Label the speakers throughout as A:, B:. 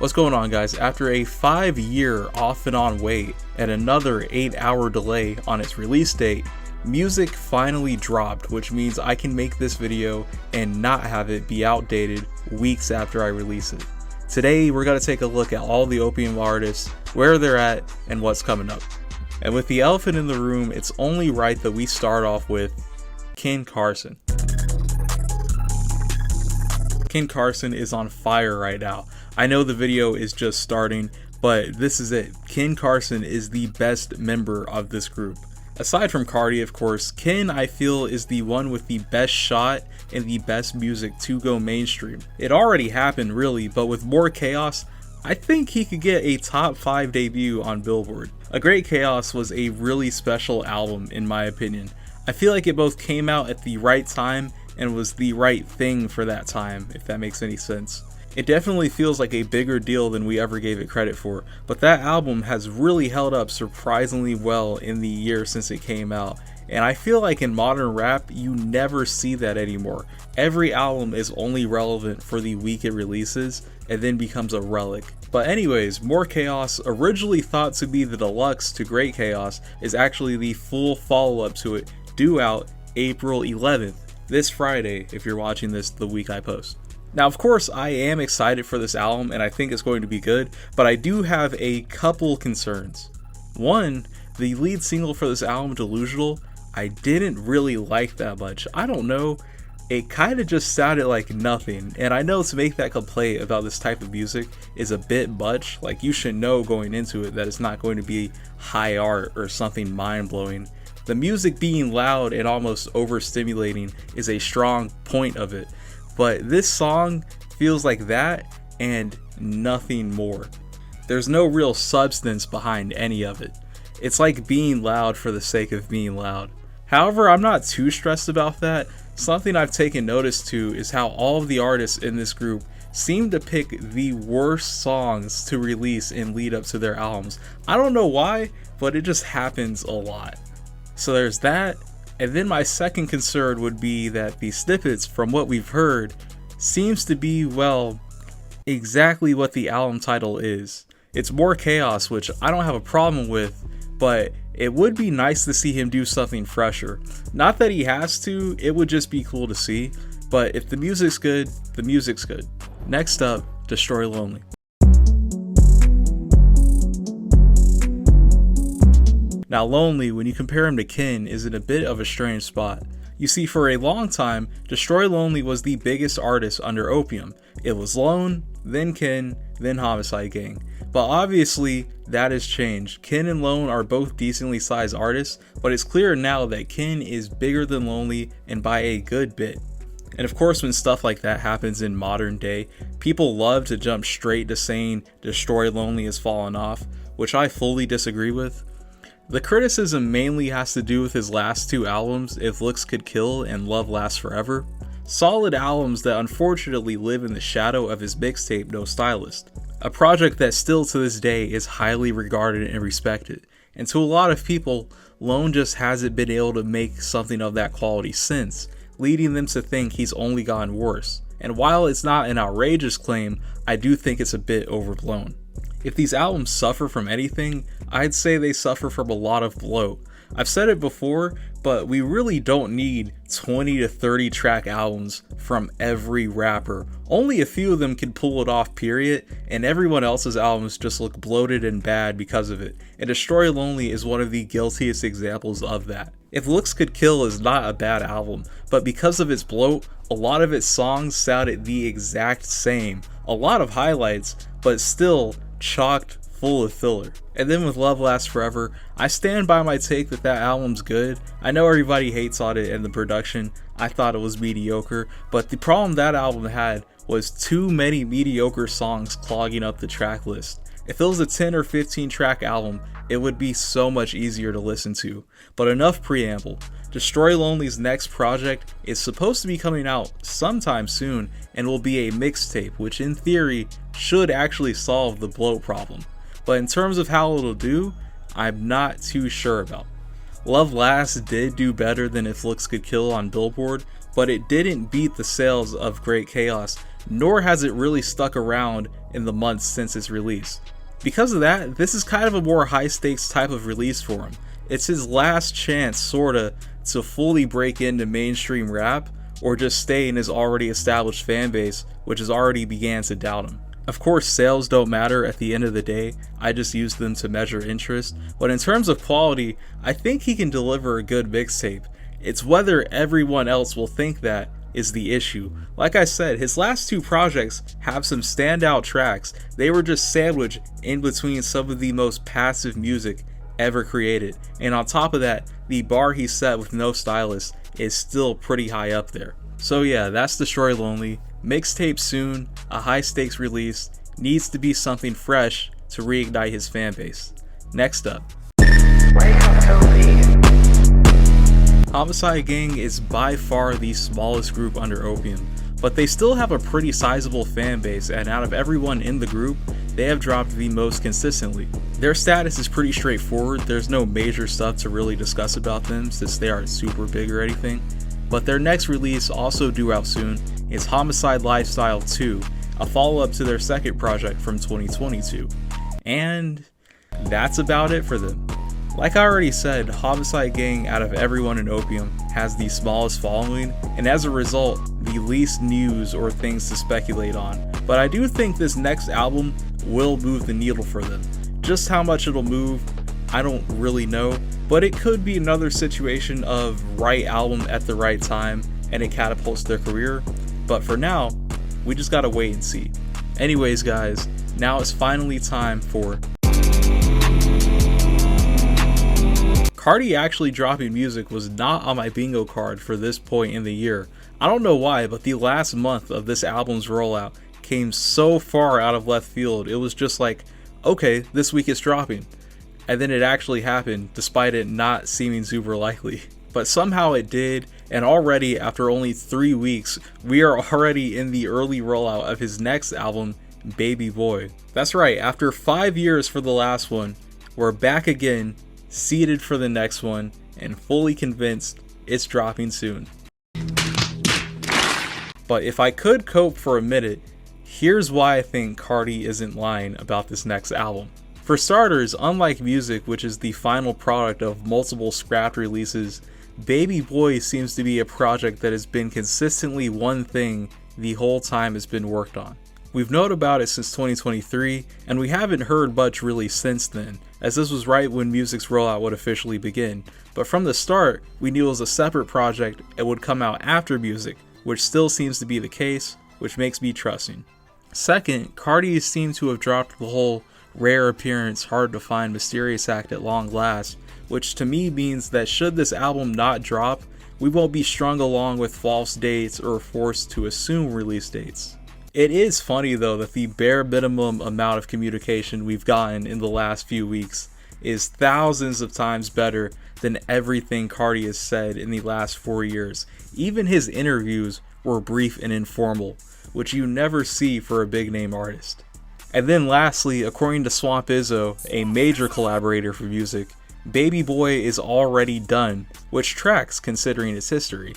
A: What's going on, guys? After a 5-year off and on wait and another 8-hour delay on its release date, music finally dropped, which means I can make this video and not have it be outdated weeks after I release it. Today we're going to take a look at all the Opium artists, where they're at, and what's coming up. And with the elephant in the room, it's only right that we start off with Carson. Carson is on fire right now. I know the video is just starting, but this is it. Carson is the best member of this group. Aside from Carti, of course, I feel is the one with the best shot and the best music to go mainstream. It already happened really, but with more chaos, I think he could get a top 5 debut on Billboard. A Great Chaos was a really special album in my opinion. I feel like it both came out at the right time and was the right thing for that time, if that makes any sense. It definitely feels like a bigger deal than we ever gave it credit for, but that album has really held up surprisingly well in the year since it came out, and I feel like in modern rap you never see that anymore. Every album is only relevant for the week it releases and then becomes a relic. But anyways, More Chaos, originally thought to be the deluxe to Great Chaos, is actually the full follow-up to it, due out April 11th, this Friday if you're watching this the week I post. Now, of course, I am excited for this album and I think it's going to be good, but I do have a couple concerns. One, the lead single for this album, Delusional, I didn't really like that much. I don't know, it kind of just sounded like nothing, and I know to make that complaint about this type of music is a bit much. Like, you should know going into it that it's not going to be high art or something mind-blowing. The music being loud and almost overstimulating is a strong point of it. But this song feels like that and nothing more. There's no real substance behind any of it. It's like being loud for the sake of being loud. However, I'm not too stressed about that. Something I've taken notice to is how all of the artists in this group seem to pick the worst songs to release and lead up to their albums. I don't know why, but it just happens a lot. So there's that. And then my second concern would be that the snippets, from what we've heard, seems to be, well, exactly what the album title is. It's More Chaos, which I don't have a problem with, but it would be nice to see him do something fresher. Not that he has to, it would just be cool to see, but if the music's good, the music's good. Next up, Destroy Lonely. Now, Lonely, when you compare him to is in a bit of a strange spot. You see, for a long time, Destroy Lonely was the biggest artist under Opium. It was Lone, then then Homixide Gang. But obviously, that has changed. And Lone are both decently sized artists, but it's clear now that is bigger than Lonely and by a good bit. And of course, when stuff like that happens in modern day, people love to jump straight to saying Destroy Lonely has fallen off, which I fully disagree with. The criticism mainly has to do with his last 2 albums, If Looks Could Kill and Love Lasts Forever. Solid albums that unfortunately live in the shadow of his mixtape No Stylist, a project that still to this day is highly regarded and respected. And to a lot of people, Lone just hasn't been able to make something of that quality since, leading them to think he's only gotten worse. And while it's not an outrageous claim, I do think it's a bit overblown. If these albums suffer from anything, I'd say they suffer from a lot of bloat. I've said it before, but we really don't need 20 to 30 track albums from every rapper. Only a few of them can pull it off, period, and everyone else's albums just look bloated and bad because of it. And Destroy Lonely is one of the guiltiest examples of that. If Looks Could Kill is not a bad album, but because of its bloat, a lot of its songs sounded the exact same. A lot of highlights, but still chocked full of filler. And then with Love Lasts Forever, I stand by my take that album's good. I know everybody hates on it and the production, I thought it was mediocre, but the problem that album had was too many mediocre songs clogging up the track list. If it was a 10 or 15 track album, it would be so much easier to listen to. But enough preamble. Destroy Lonely's next project is supposed to be coming out sometime soon and will be a mixtape, which in theory should actually solve the bloat problem. But in terms of how it'll do, I'm not too sure about. Love Lasts did do better than If Looks Could Kill on Billboard, but it didn't beat the sales of Great Chaos nor has it really stuck around in the months since its release. Because of that, this is kind of a more high stakes type of release for him. It's his last chance sorta to fully break into mainstream rap, or just stay in his already established fan base, which has already began to doubt him. Of course, sales don't matter at the end of the day, I just use them to measure interest, but in terms of quality, I think he can deliver a good mixtape. It's whether everyone else will think that is the issue. Like I said, his last two projects have some standout tracks. They were just sandwiched in between some of the most passive music ever created, and on top of that, the bar he set with no stylist is still pretty high up there. So yeah, that's Destroy Lonely. Mixtape soon, a high stakes release, needs to be something fresh to reignite his fan base. Next up, Homixide Gang is by far the smallest group under Opium, but they still have a pretty sizable fan base, and out of everyone in the group, they have dropped the most consistently. Their status is pretty straightforward, there's no major stuff to really discuss about them since they aren't super big or anything, but their next release, also due out soon, is Homixide Lifestyle 2, a follow-up to their second project from 2022. And that's about it for them. Like I already said, Homixide Gang out of everyone in Opium has the smallest following, and as a result, the least news or things to speculate on. But I do think this next album will move the needle for them. Just how much it'll move, I don't really know, but it could be another situation of right album at the right time and it catapults their career. But for now, we just gotta wait and see. Anyways guys, now it's finally time for Carti actually dropping music was not on my bingo card for this point in the year. I don't know why, but the last month of this album's rollout came so far out of left field. It was just like, okay, this week it's dropping. And then it actually happened, despite it not seeming super likely. But somehow it did, and already after only 3 weeks, we are already in the early rollout of his next album, Baby Boy. That's right, after 5 years for the last one, we're back again, seated for the next one, and fully convinced it's dropping soon. But if I could cope for a minute, here's why I think Carti isn't lying about this next album. For starters, unlike music, which is the final product of multiple scrapped releases, Baby Boy seems to be a project that has been consistently one thing the whole time it's been worked on. We've known about it since 2023, and we haven't heard much really since then, as this was right when music's rollout would officially begin. But from the start, we knew it was a separate project and would come out after music, which still seems to be the case, which makes me trusting. Second, Carti seemed to have dropped the whole rare appearance, hard to find, mysterious act at long last, which to me means that should this album not drop, we won't be strung along with false dates or forced to assume release dates. It is funny though that the bare minimum amount of communication we've gotten in the last few weeks is thousands of times better than everything Carti has said in the last 4 years. Even his interviews were brief and informal, which you never see for a big name artist. And then lastly, according to Swamp Izzo, a major collaborator for music, Baby Boy is already done, which tracks considering its history.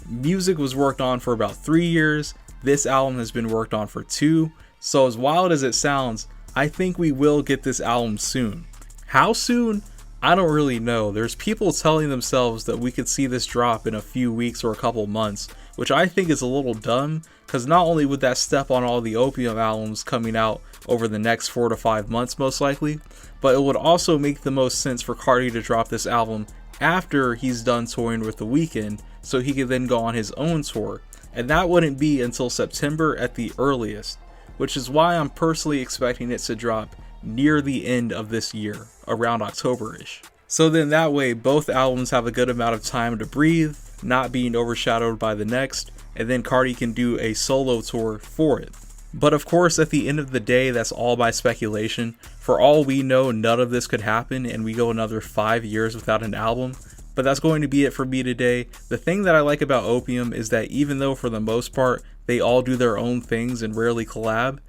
A: Music was worked on for about 3 years, this album has been worked on for 2, so as wild as it sounds, I think we will get this album soon. How soon? I don't really know. There's people telling themselves that we could see this drop in a few weeks or a couple months, which I think is a little dumb, because not only would that step on all the Opium albums coming out over the next 4 to 5 months most likely, but it would also make the most sense for Carti to drop this album after he's done touring with The Weeknd, so he could then go on his own tour, and that wouldn't be until September at the earliest, which is why I'm personally expecting it to drop near the end of this year, around October-ish. So then that way both albums have a good amount of time to breathe, not being overshadowed by the next, and then Carti can do a solo tour for it. But of course, at the end of the day, that's all by speculation. For all we know, none of this could happen and we go another 5 years without an album. But that's going to be it for me today. The thing that I like about Opium is that even though for the most part they all do their own things and rarely collab,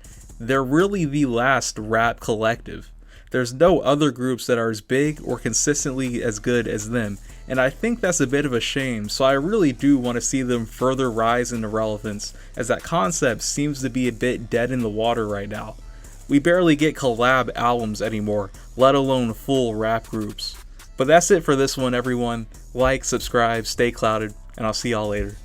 A: they're really the last rap collective. There's no other groups that are as big or consistently as good as them, and I think that's a bit of a shame, so I really do want to see them further rise into relevance, as that concept seems to be a bit dead in the water right now. We barely get collab albums anymore, let alone full rap groups. But that's it for this one, everyone. Like, subscribe, stay clouded, and I'll see y'all later.